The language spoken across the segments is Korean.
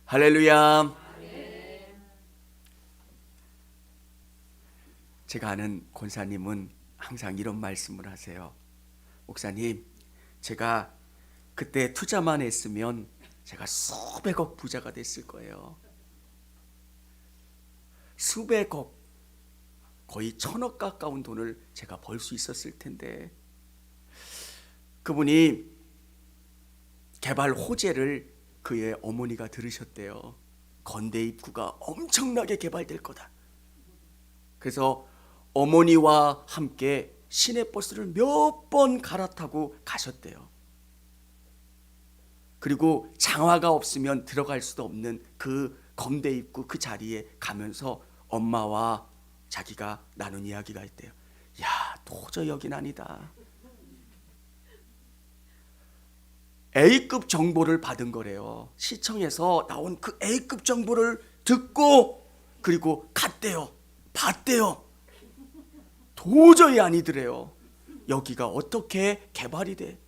할렐루야. 제가 아는 권사님은 항상 이런 말씀을 하세요. 목사님, 제가 그때 투자만 했으면 제가 수백억 부자가 됐을 거예요. 수백억, 거의 천억 가까운 돈을 제가 벌 수 있었을 텐데, 그분이 개발 호재를 그의 어머니가 들으셨대요. 건대 입구가 엄청나게 개발될 거다. 그래서 어머니와 함께 시내버스를 몇 번 갈아타고 가셨대요. 그리고 장화가 없으면 들어갈 수도 없는 그 건대 입구 그 자리에 가면서 엄마와 자기가 나눈 이야기가 있대요. 야, 도저히 여긴 아니다. A급 정보를 받은 거래요. 시청에서 나온 그 A급 정보를 듣고 그리고 갔대요. 봤대요. 도저히 아니더래요. 여기가 어떻게 개발이 돼?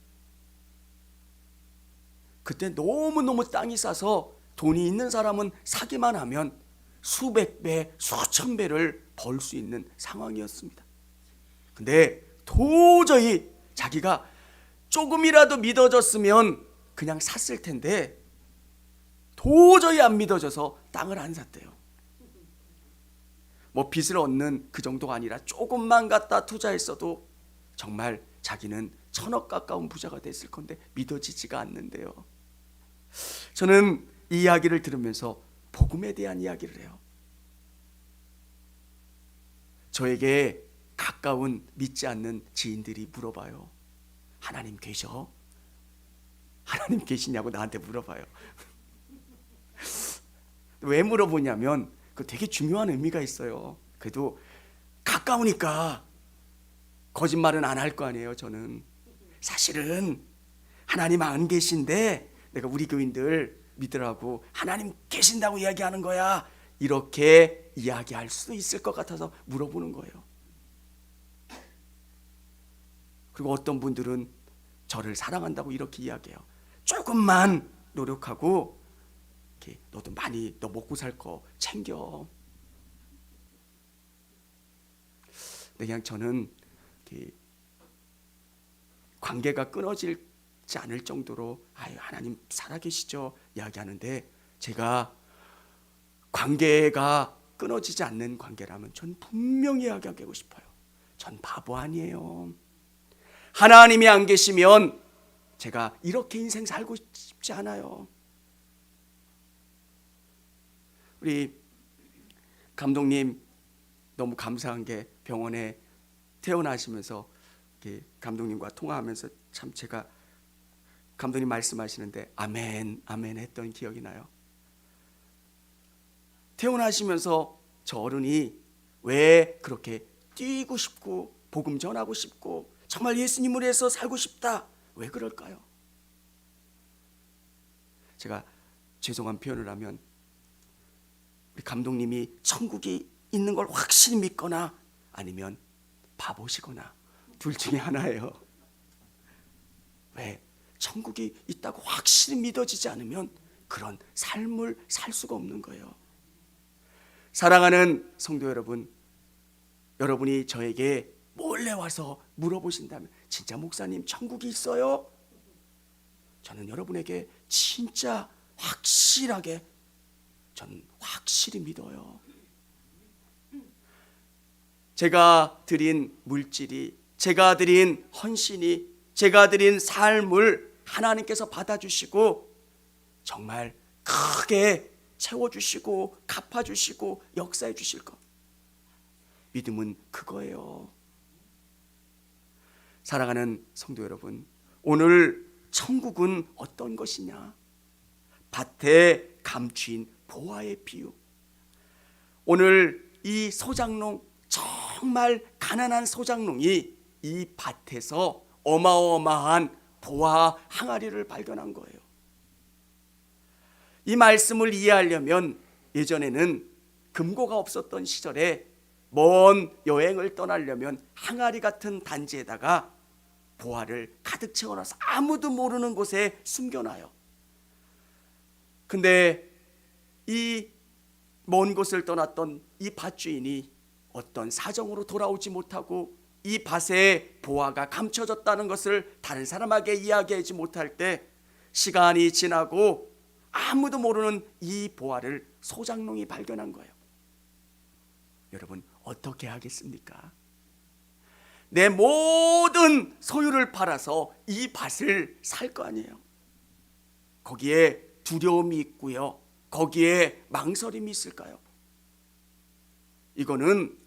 그때 너무너무 땅이 싸서 돈이 있는 사람은 사기만 하면 수백 배, 수천 배를 벌 수 있는 상황이었습니다. 근데 도저히 자기가 조금이라도 믿어졌으면 그냥 샀을 텐데 도저히 안 믿어져서 땅을 안 샀대요. 뭐 빚을 얻는 그 정도가 아니라 조금만 갖다 투자했어도 정말 자기는 천억 가까운 부자가 됐을 건데 믿어지지가 않는데요. 저는 이 이야기를 들으면서 복음에 대한 이야기를 해요. 저에게 가까운 믿지 않는 지인들이 물어봐요. 하나님 계셔? 하나님 계시냐고 나한테 물어봐요. 왜 물어보냐면 그 되게 중요한 의미가 있어요. 그래도 가까우니까 거짓말은 안 할 거 아니에요. 저는 사실은 하나님 안 계신데 내가 우리 교인들 믿으라고 하나님 계신다고 이야기하는 거야. 이렇게 이야기할 수도 있을 것 같아서 물어보는 거예요. 그리고 어떤 분들은 저를 사랑한다고 이렇게 이야기해요. 조금만 노력하고 너도 많이 너 먹고 살 거 챙겨. 근데 그냥 저는 관계가 끊어지지 않을 정도로 하나님 살아계시죠 이야기하는데, 제가 관계가 끊어지지 않는 관계라면 전 분명히 이야기하고 싶어요. 전 바보 아니에요. 하나님이 안 계시면 제가 이렇게 인생 살고 싶지 않아요. 우리 감독님 너무 감사한 게 병원에 퇴원하시면서 감독님과 통화하면서 참 제가 감독님 말씀하시는데 아멘 아멘 했던 기억이 나요. 퇴원하시면서 저 어른이 왜 그렇게 뛰고 싶고 복음 전하고 싶고 정말 예수님을 위해서 살고 싶다, 왜 그럴까요? 제가 죄송한 표현을 하면 우리 감독님이 천국이 있는 걸 확실히 믿거나 아니면 바보시거나 둘 중에 하나예요. 왜? 천국이 있다고 확실히 믿어지지 않으면 그런 삶을 살 수가 없는 거예요. 사랑하는 성도 여러분, 여러분이 저에게 몰래 와서 물어보신다면 진짜 목사님 천국이 있어요? 저는 여러분에게 진짜 확실하게 저는 확실히 믿어요. 제가 드린 물질이, 제가 드린 헌신이, 제가 드린 삶을 하나님께서 받아주시고 정말 크게 채워주시고 갚아주시고 역사해 주실 것, 믿음은 그거예요. 사랑하는 성도 여러분, 오늘 천국은 어떤 것이냐? 밭에 감추인 보화의 비유. 오늘 이 소장농, 정말 가난한 소장농이 이 밭에서 어마어마한 보화 항아리를 발견한 거예요. 이 말씀을 이해하려면 예전에는 금고가 없었던 시절에 먼 여행을 떠나려면 항아리 같은 단지에다가 보화를 가득 채워놔서 아무도 모르는 곳에 숨겨놔요. 근데 이 먼 곳을 떠났던 이 밭주인이 어떤 사정으로 돌아오지 못하고 이 밭의 보화가 감춰졌다는 것을 다른 사람에게 이야기하지 못할 때 시간이 지나고 아무도 모르는 이 보화를 소장농이 발견한 거예요. 여러분 어떻게 하겠습니까? 내 모든 소유를 팔아서 이 밭을 살 거 아니에요. 거기에 두려움이 있고요. 거기에 망설임이 있을까요? 이거는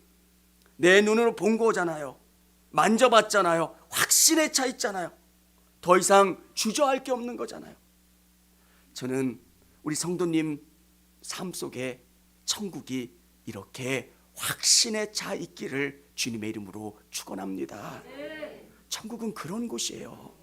내 눈으로 본 거잖아요. 만져봤잖아요. 확신에 차 있잖아요. 더 이상 주저할 게 없는 거잖아요. 저는 우리 성도님 삶 속에 천국이 이렇게 확신에 차 있기를 주님의 이름으로 축원합니다. 천국은 그런 곳이에요.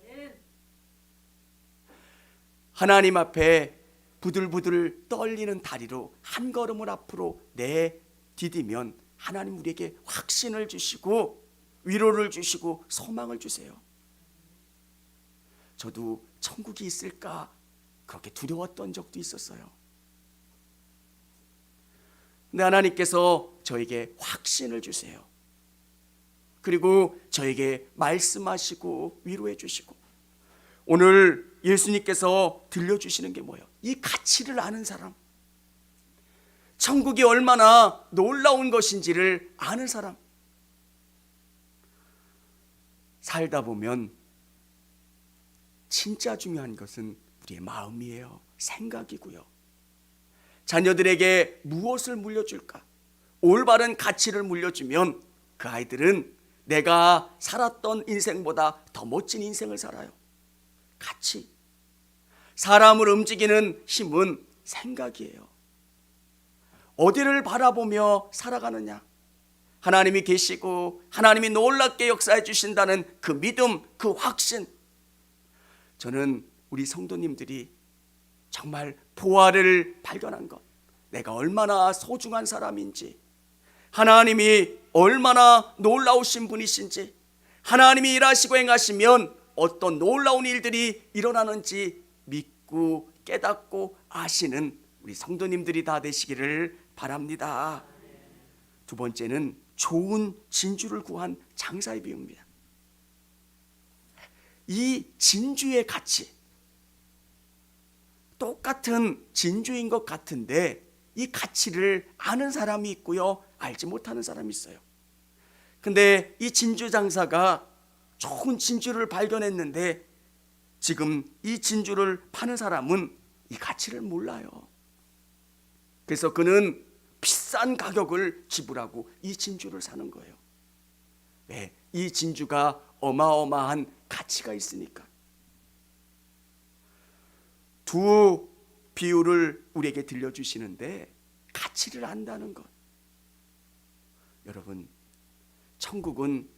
하나님 앞에 부들부들 떨리는 다리로 한 걸음을 앞으로 내디디면 하나님 우리에게 확신을 주시고 위로를 주시고 소망을 주세요. 저도 천국이 있을까 그렇게 두려웠던 적도 있었어요. 근데 하나님께서 저에게 확신을 주세요. 그리고 저에게 말씀하시고 위로해 주시고, 오늘 예수님께서 들려주시는 게 뭐예요? 이 가치를 아는 사람, 천국이 얼마나 놀라운 것인지를 아는 사람. 살다 보면 진짜 중요한 것은 우리의 마음이에요. 생각이고요. 자녀들에게 무엇을 물려줄까? 올바른 가치를 물려주면 그 아이들은 내가 살았던 인생보다 더 멋진 인생을 살아요. 가치. 사람을 움직이는 힘은 생각이에요. 어디를 바라보며 살아가느냐? 하나님이 계시고 하나님이 놀랍게 역사해 주신다는 그 믿음, 그 확신. 저는 우리 성도님들이 정말 보화를 발견한 것, 내가 얼마나 소중한 사람인지, 하나님이 얼마나 놀라우신 분이신지, 하나님이 일하시고 행하시면 어떤 놀라운 일들이 일어나는지 믿고 깨닫고 아시는 우리 성도님들이 다 되시기를 바랍니다. 두 번째는 좋은 진주를 구한 장사의 비유입니다. 이 진주의 가치, 똑같은 진주인 것 같은데 이 가치를 아는 사람이 있고요, 알지 못하는 사람이 있어요. 근데 이 진주 장사가 좋은 진주를 발견했는데 지금 이 진주를 파는 사람은 이 가치를 몰라요. 그래서 그는 비싼 가격을 지불하고 이 진주를 사는 거예요. 왜? 이 진주가 어마어마한 가치가 있으니까. 두 비유를 우리에게 들려주시는데 가치를 안다는 것. 여러분, 천국은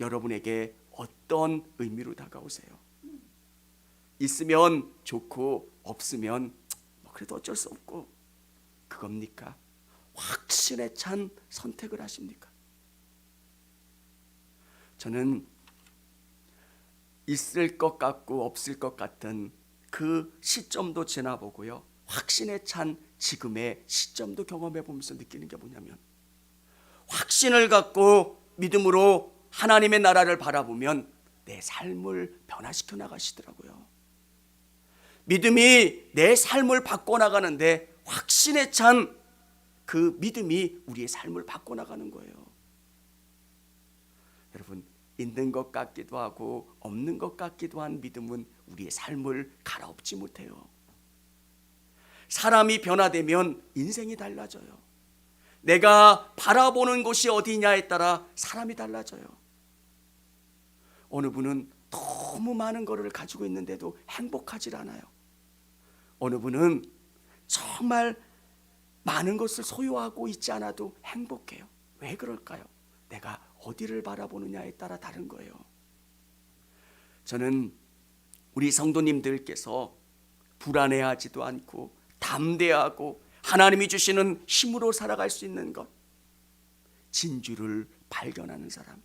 여러분에게 어떤 의미로 다가오세요? 있으면 좋고 없으면 뭐 그래도 어쩔 수 없고 그겁니까? 확신에 찬 선택을 하십니까? 저는 있을 것 같고 없을 것 같은 그 시점도 지나보고요, 확신에 찬 지금의 시점도 경험해 보면서 느끼는 게 뭐냐면, 확신을 갖고 믿음으로 하나님의 나라를 바라보면 내 삶을 변화시켜 나가시더라고요. 믿음이 내 삶을 바꿔나가는데 확신에 찬 그 믿음이 우리의 삶을 바꿔나가는 거예요. 여러분, 있는 것 같기도 하고 없는 것 같기도 한 믿음은 우리의 삶을 갈아엎지 못해요. 사람이 변화되면 인생이 달라져요. 내가 바라보는 곳이 어디냐에 따라 사람이 달라져요. 어느 분은 너무 많은 것을 가지고 있는데도 행복하지 않아요. 어느 분은 정말 많은 것을 소유하고 있지 않아도 행복해요. 왜 그럴까요? 내가 어디를 바라보느냐에 따라 다른 거예요. 저는 우리 성도님들께서 불안해하지도 않고 담대하고 하나님이 주시는 힘으로 살아갈 수 있는 것, 진주를 발견하는 사람,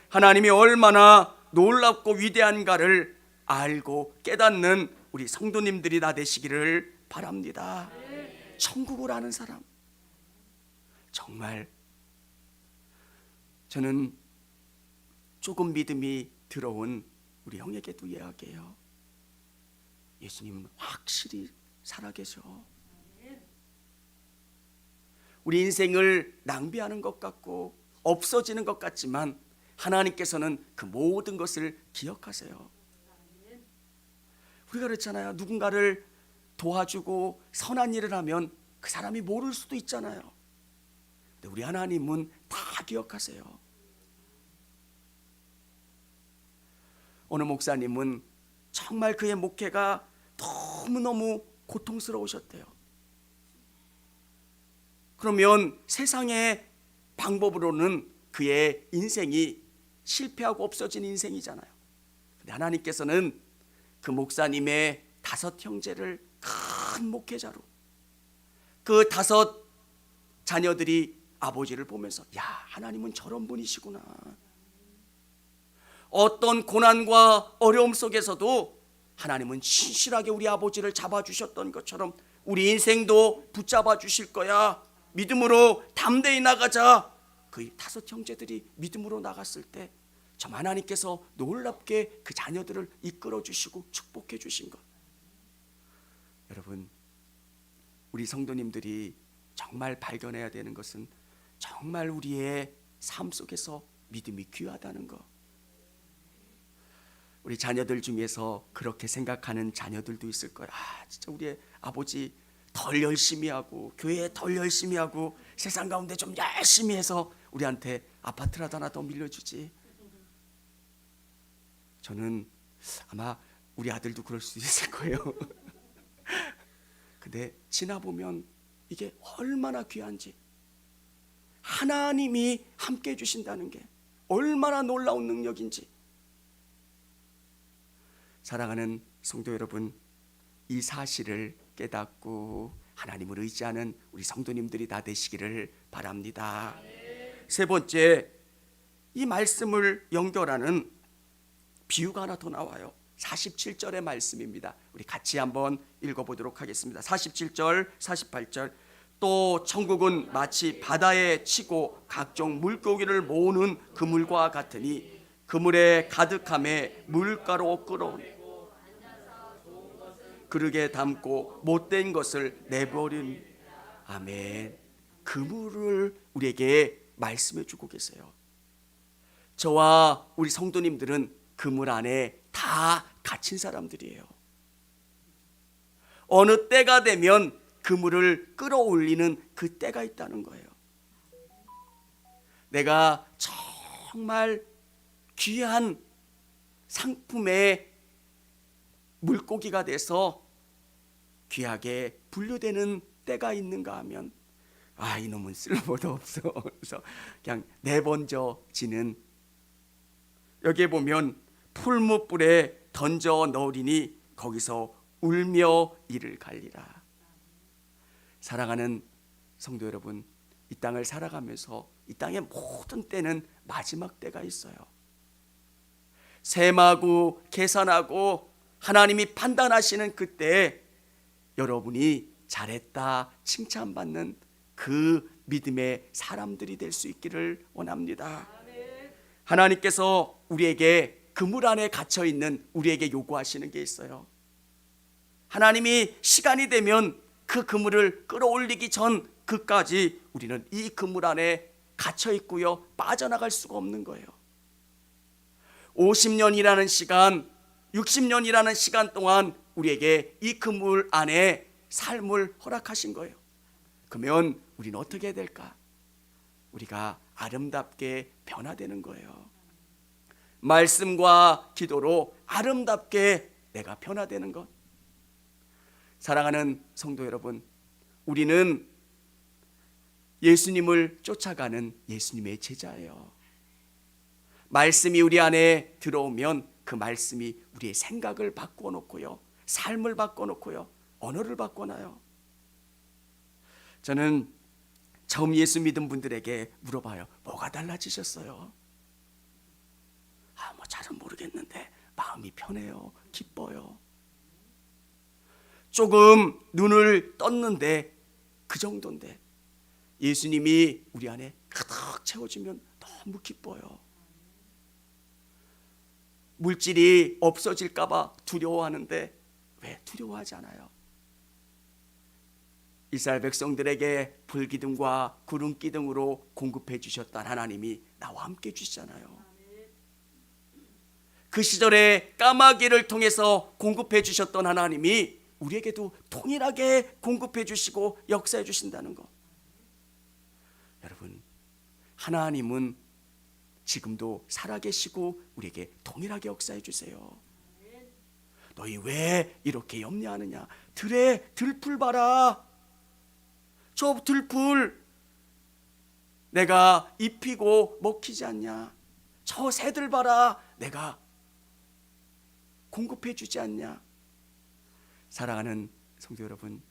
하나님이 얼마나 놀랍고 위대한가를 알고 깨닫는 우리 성도님들이 다 되시기를 바랍니다. 천국을 아는 사람. 정말 저는 조금 믿음이 들어온 우리 형에게도 이야기해요. 예수님은 확실히 살아계셔. 우리 인생을 낭비하는 것 같고 없어지는 것 같지만 하나님께서는 그 모든 것을 기억하세요. 우리가 그랬잖아요. 누군가를 도와주고 선한 일을 하면 그 사람이 모를 수도 있잖아요. 근데 우리 하나님은 다 기억하세요. 어느 목사님은 정말 그의 목회가 너무너무 고통스러우셨대요. 그러면 세상의 방법으로는 그의 인생이 실패하고 없어진 인생이잖아요. 근데 하나님께서는 그 목사님의 5 형제를 큰 목회자로, 그 5 자녀들이 아버지를 보면서 야, 하나님은 저런 분이시구나. 어떤 고난과 어려움 속에서도 하나님은 신실하게 우리 아버지를 잡아주셨던 것처럼 우리 인생도 붙잡아 주실 거야. 믿음으로 담대히 나가자. 그 5 형제들이 믿음으로 나갔을 때 참 하나님께서 놀랍게 그 자녀들을 이끌어 주시고 축복해 주신 것. 여러분, 우리 성도님들이 정말 발견해야 되는 것은 정말 우리의 삶 속에서 믿음이 귀하다는 것. 우리 자녀들 중에서 그렇게 생각하는 자녀들도 있을 거야. 진짜 우리 아버지 덜 열심히 하고 교회에 덜 열심히 하고 세상 가운데 좀 열심히 해서 우리한테 아파트라도 하나 더 밀려주지. 저는 아마 우리 아들도 그럴 수 있을 거예요. 근데 지나보면 이게 얼마나 귀한지, 하나님이 함께 해주신다는 게 얼마나 놀라운 능력인지. 사랑하는 성도 여러분, 이 사실을 깨닫고 하나님을 의지하는 우리 성도님들이 다 되시기를 바랍니다. 3번째, 이 말씀을 연결하는 비유가 하나 더 나와요. 47절의 말씀입니다. 우리 같이 한번 읽어보도록 하겠습니다. 47절, 48절. 또 천국은 마치 바다에 치고 각종 물고기를 모으는 그물과 같으니 그물에 가득함에 물가로 끌어오니 그릇에 담고 못된 것을 내버린. 아멘. 그물을 우리에게 말씀해 주고 계세요. 저와 우리 성도님들은 그물 안에 다 갇힌 사람들이에요. 어느 때가 되면 그물을 끌어올리는 그 때가 있다는 거예요. 내가 정말 귀한 상품의 물고기가 돼서 귀하게 분류되는 때가 있는가 하면 이놈은 쓸모도 없어. 그래서 그냥 내번져지는. 여기에 보면 풀무불에 던져 넣으리니 거기서 울며 이를 갈리라. 사랑하는 성도 여러분, 이 땅을 살아가면서 이 땅의 모든 때는 마지막 때가 있어요. 셈하고 계산하고 하나님이 판단하시는 그때에 여러분이 잘했다 칭찬받는 그 믿음의 사람들이 될 수 있기를 원합니다. 하나님께서 우리에게 그물 안에 갇혀 있는 우리에게 요구하시는 게 있어요. 하나님이 시간이 되면 그 그물을 끌어올리기 전 그까지 우리는 이 그물 안에 갇혀 있고요, 빠져나갈 수가 없는 거예요. 50년이라는 시간, 60년이라는 시간 동안 우리에게 이 그물 안에 삶을 허락하신 거예요. 그러면 우리는 어떻게 해야 될까? 우리가 아름답게 변화되는 거예요. 말씀과 기도로 아름답게 내가 변화되는 것. 사랑하는 성도 여러분, 우리는 예수님을 쫓아가는 예수님의 제자예요. 말씀이 우리 안에 들어오면 그 말씀이 우리의 생각을 바꿔놓고요, 삶을 바꿔놓고요, 언어를 바꿔놔요. 저는 처음 예수 믿은 분들에게 물어봐요. 뭐가 달라지셨어요? 잘은 모르겠는데 마음이 편해요. 기뻐요. 조금 눈을 떴는데 그 정도인데 예수님이 우리 안에 가득 채워지면 너무 기뻐요. 물질이 없어질까 봐 두려워하는데 왜 두려워하지 않아요? 이스라엘 백성들에게 불기둥과 구름기둥으로 공급해 주셨던 하나님이 나와 함께 주시잖아요. 그 시절에 까마귀를 통해서 공급해 주셨던 하나님이 우리에게도 동일하게 공급해 주시고 역사해 주신다는 것. 여러분, 하나님은 지금도 살아계시고 우리에게 동일하게 역사해 주세요. 너희 왜 이렇게 염려하느냐? 들에 들풀 봐라. 저 들풀 내가 입히고 먹히지 않냐? 저 새들 봐라. 내가 공급해 주지 않냐? 사랑하는 성도 여러분,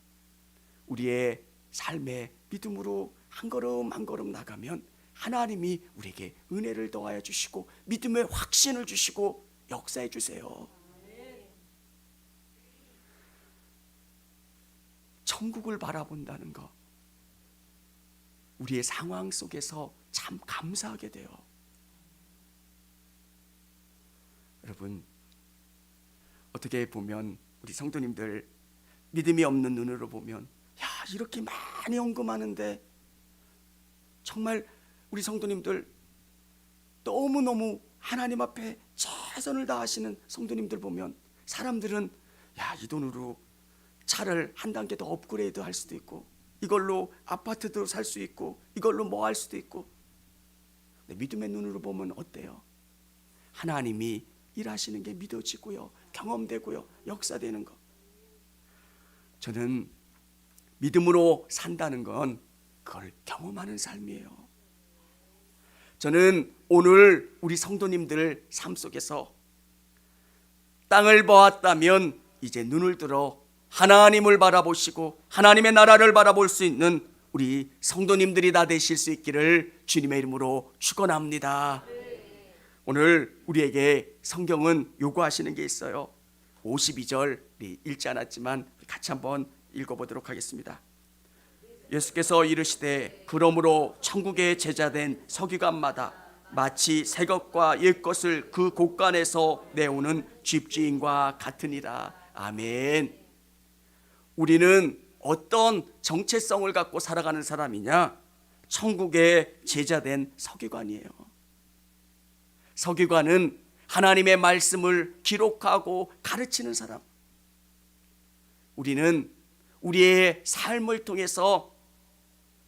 우리의 삶의 믿음으로 한 걸음 한 걸음 나가면 하나님이 우리에게 은혜를 더하여 주시고 믿음의 확신을 주시고 역사해 주세요. 천국을 바라본다는 것, 우리의 상황 속에서 참 감사하게 돼요. 여러분, 어떻게 보면 우리 성도님들 믿음이 없는 눈으로 보면 야, 이렇게 많이 헌금하는데 정말 우리 성도님들 너무너무 하나님 앞에 최선을 다하시는 성도님들 보면 사람들은 야, 이 돈으로 차를 한 단계 더 업그레이드 할 수도 있고 이걸로 아파트도 살 수 있고 이걸로 뭐 할 수도 있고. 근데 믿음의 눈으로 보면 어때요? 하나님이 일하시는 게 믿어지고요, 경험되고요, 역사되는 것. 저는 믿음으로 산다는 건 그걸 경험하는 삶이에요. 저는 오늘 우리 성도님들 삶 속에서 땅을 보았다면 이제 눈을 들어 하나님을 바라보시고 하나님의 나라를 바라볼 수 있는 우리 성도님들이 다 되실 수 있기를 주님의 이름으로 축원합니다. 오늘 우리에게 성경은 요구하시는 게 있어요. 52절 읽지 않았지만 같이 한번 읽어보도록 하겠습니다. 예수께서 이르시되 그러므로 천국에 제자된 서기관마다 마치 새 것과 옛 것을 그 곳간에서 내오는 집주인과 같으니라. 아멘. 우리는 어떤 정체성을 갖고 살아가는 사람이냐? 천국에 제자된 서기관이에요. 서기관은 하나님의 말씀을 기록하고 가르치는 사람. 우리는 우리의 삶을 통해서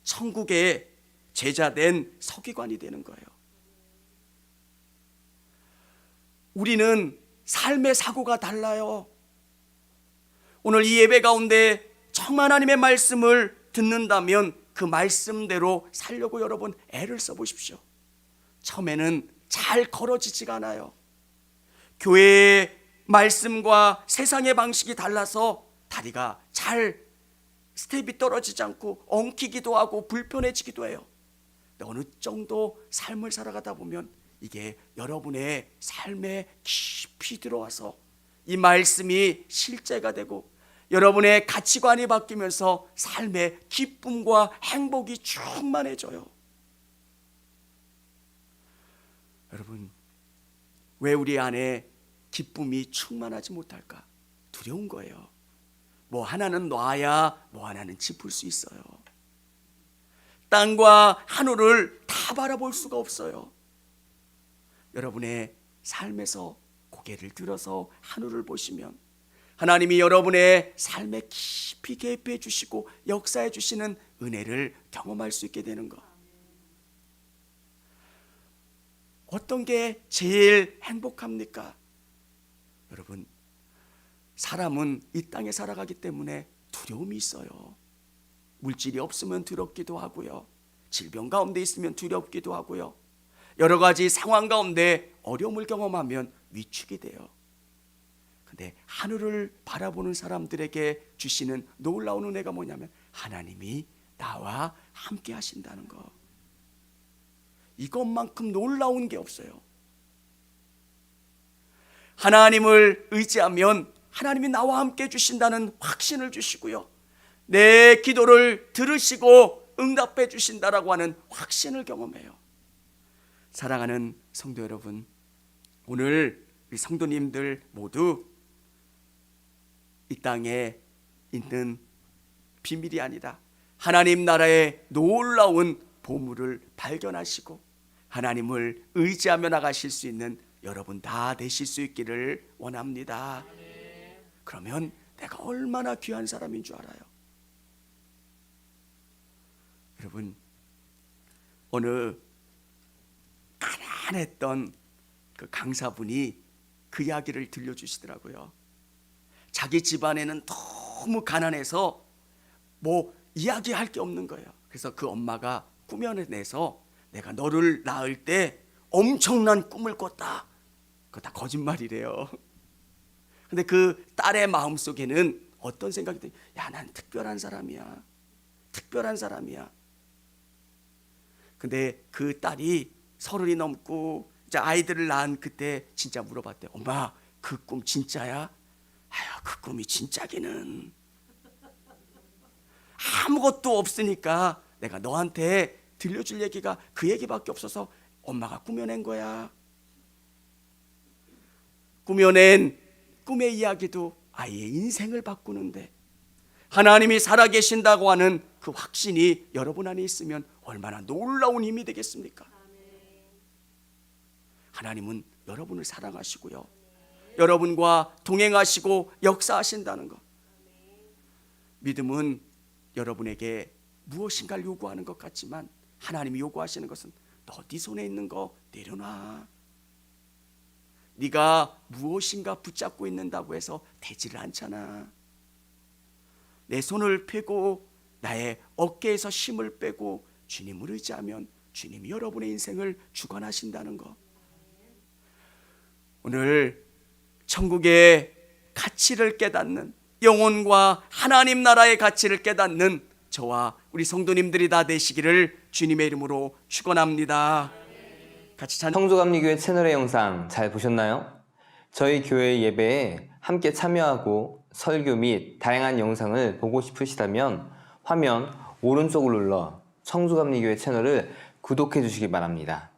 천국의 제자된 서기관이 되는 거예요. 우리는 삶의 사고가 달라요. 오늘 이 예배 가운데 정말 하나님의 말씀을 듣는다면 그 말씀대로 살려고 여러분 애를 써보십시오. 처음에는 잘 걸어지지가 않아요. 교회의 말씀과 세상의 방식이 달라서 다리가 잘 스텝이 떨어지지 않고 엉키기도 하고 불편해지기도 해요. 근데 어느 정도 삶을 살아가다 보면 이게 여러분의 삶에 깊이 들어와서 이 말씀이 실제가 되고 여러분의 가치관이 바뀌면서 삶의 기쁨과 행복이 충만해져요. 여러분, 왜 우리 안에 기쁨이 충만하지 못할까? 두려운 거예요. 뭐 하나는 놔야 뭐 하나는 짚을 수 있어요. 땅과 하늘을 다 바라볼 수가 없어요. 여러분의 삶에서 고개를 들어서 하늘을 보시면 하나님이 여러분의 삶에 깊이 개입해 주시고 역사해 주시는 은혜를 경험할 수 있게 되는 것. 어떤 게 제일 행복합니까? 여러분, 사람은 이 땅에 살아가기 때문에 두려움이 있어요. 물질이 없으면 두렵기도 하고요, 질병 가운데 있으면 두렵기도 하고요, 여러 가지 상황 가운데 어려움을 경험하면 위축이 돼요. 근데 하늘을 바라보는 사람들에게 주시는 놀라운 은혜가 뭐냐면 하나님이 나와 함께 하신다는 거. 이것만큼 놀라운 게 없어요. 하나님을 의지하면 하나님이 나와 함께 주신다는 확신을 주시고요, 내 기도를 들으시고 응답해 주신다라고 하는 확신을 경험해요. 사랑하는 성도 여러분, 오늘 우리 성도님들 모두 이 땅에 있는 비밀이 아니다, 하나님 나라의 놀라운 보물을 발견하시고 하나님을 의지하며 나가실 수 있는 여러분 다 되실 수 있기를 원합니다. 그러면 내가 얼마나 귀한 사람인 줄 알아요. 여러분, 어느 가난했던 그 강사분이 그 이야기를 들려주시더라고요. 자기 집안에는 너무 가난해서 뭐 이야기할 게 없는 거예요. 그래서 그 엄마가 꾸며내서 내가 너를 낳을 때 엄청난 꿈을 꿨다. 그거 다 거짓말이래요. 근데 그 딸의 마음속에는 어떤 생각이 들어요? 야, 난 특별한 사람이야. 특별한 사람이야. 근데 그 딸이 30이 넘고 이제 아이들을 낳은 그때 진짜 물어봤대요. 엄마, 그 꿈 진짜야? 아유, 그 꿈이 진짜기는. 아무것도 없으니까 내가 너한테 들려줄 얘기가 그 얘기밖에 없어서 엄마가 꾸며낸 거야. 꾸며낸 꿈의 이야기도 아이의 인생을 바꾸는데 하나님이 살아계신다고 하는 그 확신이 여러분 안에 있으면 얼마나 놀라운 힘이 되겠습니까? 하나님은 여러분을 사랑하시고요, 여러분과 동행하시고 역사하신다는 것. 믿음은 여러분에게 무엇인가를 요구하는 것 같지만 하나님이 요구하시는 것은 너 네 손에 있는 거 내려놔. 네가 무엇인가 붙잡고 있는다고 해서 되지를 않잖아. 내 손을 펴고 나의 어깨에서 힘을 빼고 주님을 의지하면 주님이 여러분의 인생을 주관하신다는 것. 오늘 천국의 가치를 깨닫는, 영혼과 하나님 나라의 가치를 깨닫는 저와 우리 성도님들이 다 되시기를 주님의 이름으로 축원합니다. 같이 성주감리교회 채널의 영상 잘 보셨나요? 저희 교회 예배에 함께 참여하고 설교 및 다양한 영상을 보고 싶으시다면 화면 오른쪽을 눌러 성주감리교회 채널을 구독해 주시기 바랍니다.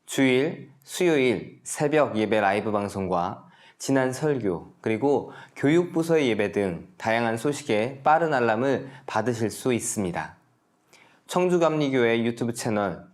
주일, 수요일 새벽 예배 라이브 방송과 지난 설교, 그리고 교육부서의 예배 등 다양한 소식에 빠른 알람을 받으실 수 있습니다. 청주감리교회 유튜브 채널